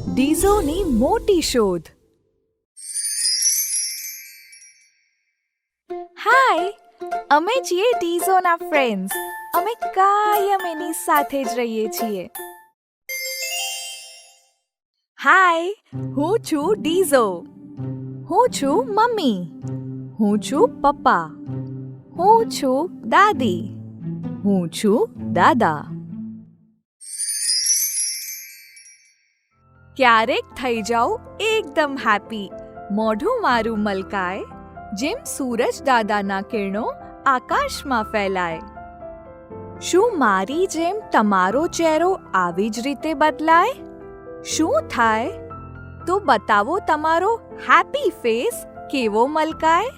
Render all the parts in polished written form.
ડીઝોની મોટી શોધ. હાય, અમે છીએ ડીઝોના ફ્રેન્ડ્સ. અમે કાયમ એની સાથે જ રહીએ છીએ. હાય, હું છું ડીઝો. હું છું મમ્મી. હું છું પપ્પા. હું છું દાદી. હું છું દાદા. ક્યારેક થઈ જાઉં એકદમ હેપી. મોઢું મારું મલકાય, જેમ સૂરજ દાદાના કિરણો આકાશમાં ફેલાય. શું મારી જેમ તમારો ચહેરો આવી જ રીતે બદલાય? શું થાય? તો બતાવો તમારો હેપી ફેસ કેવો મલકાય.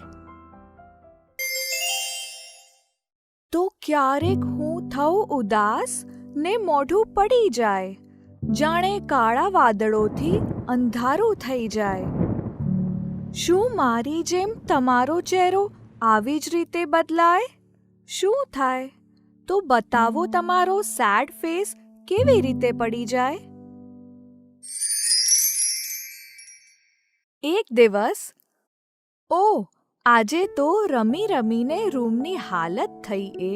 તો ક્યારેક હું થઉં ઉદાસ ને મોઢું પડી જાય, જાણે કાળા વાદળોથી અંધારું થઈ જાય. શું મારી જેમ તમારો ચહેરો આવી જ રીતે બદલાય? શું થાય? તો બતાવો તમારો સેડ ફેસ કેવી રીતે પડી જાય. એક દિવસ, આજે તો રમી રમીને રૂમની હાલત થઈ એ.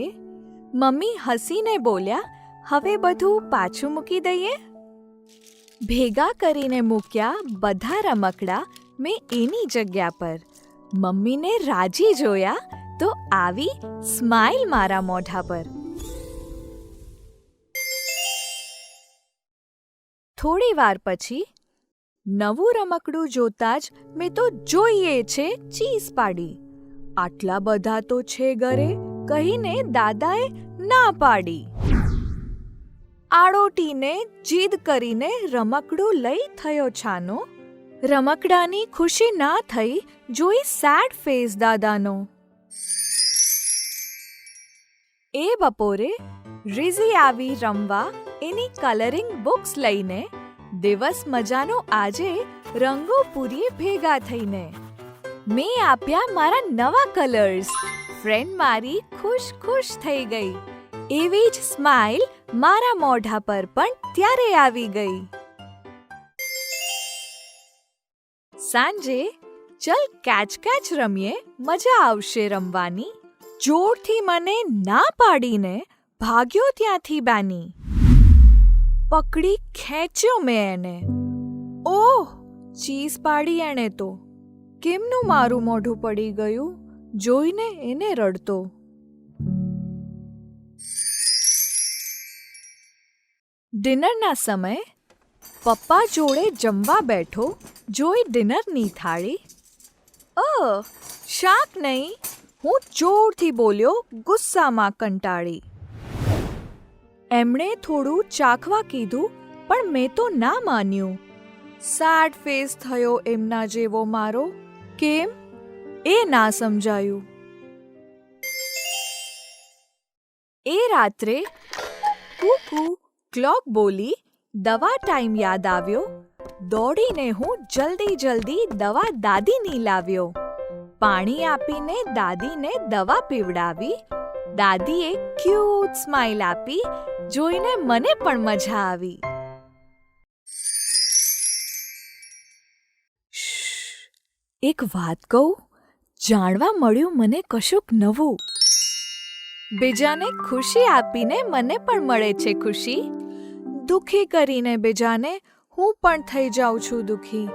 મમ્મી હસીને બોલ્યા, હવે બધું પાછું મૂકી દઈએ. ભેગા કરીને મૂક્યા બધા રમકડા મેં એની જગ્યા પર. મમ્મીને રાજી જોયા તો આવી સ્માઈલ મારા મોઢા પર. થોડી વાર પછી નવું રમકડું જોતા જ મેં તો જોઈએ છે ચીસ પાડી. આટલા બધા તો છે ઘરે કહીને દાદાએ ના પાડી. આડોટીને જીદ કરીને રમકડું લઈ થયો છાનો. રમકડાની ખુશી ના થઈ જોઈ સેડ ફેસ દાદાનો. એ બપોરે રીઝી આવી રમવા એની કલરિંગ બુક્સ લઈને. દિવસ મજાનો આજે રંગો પૂરીએ ભેગા થઈને. મેં આપ્યા મારા નવા કલર્સ. ફ્રેન્ડ મારી ખુશ ખુશ થઈ ગઈ. એવી જ સ્માઈલ મારા મોઢા પર પણ ત્યારે આવી ગઈ. સાંજે ચલ કેચ કેચ રમીએ, મજા આવશે રમવાની. જોરથી મને ના પાડીને ભાગ્યો ત્યાંથી બાની. પકડી ખેંચ્યો મેં એને. ઓહ, ચીઝ પાડી એણે તો. કેમનું મારું મોઢું પડી ગયું જોઈને એને રડતો. ડિનરના સમયે પપ્પા જોડે જમવા બેઠો જોઈ ડિનરની થાળી. શાક નહીં, હું જોરથી બોલ્યો ગુસ્સામાં કંટાળી. એમણે થોડું ચાખવા કીધું પણ મેં તો ના માન્યું. સેડ ફેસ થયો એમના જેવો મારો. કેમ? એ ના સમજાયું. એ રાત્રે કૂકુ ક્લોક બોલી દવા ટાઈમ યાદ આવ્યો. દોડીને હું જલ્દી દવા દાદીની લાવ્યો. પાણી આપીને દાદીને દવા પીવડાવી. દાદીએ ક્યુટ સ્માઈલ આપી જોઈને મને પણ મજા આવી. એક વાત કહું, જાણવા મળ્યું મને કશુંક નવું. બીજાને ખુશી આપીને મને પણ મળે છે ખુશી. દુખી કરીને બીજાને હું પણ થઈ જાઉં છું દુખી.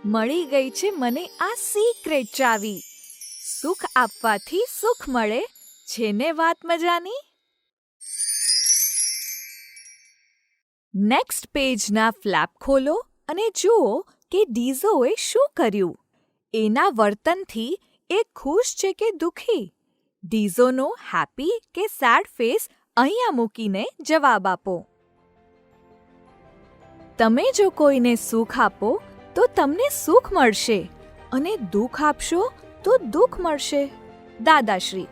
મળી ગઈ છે મને આ સિક્રેટ ચાવી. સુખ આપવાથી સુખ મળે છે ને વાત મજાની. નેક્સ્ટ પેજના ફ્લેપ ખોલો અને જુઓ કે ડીઝોએ શું કર્યું. એના વર્તનથી એ ખુશ છે કે દુખી? ડીઝોનો હેપી કે સેડ ફેસ અહીંયા મૂકીને જવાબ આપો. તમે જો કોઈને સુખ આપો તો તમને સુખ મળશે અને દુઃખ આપશો તો દુઃખ મળશે. દાદાશ્રી.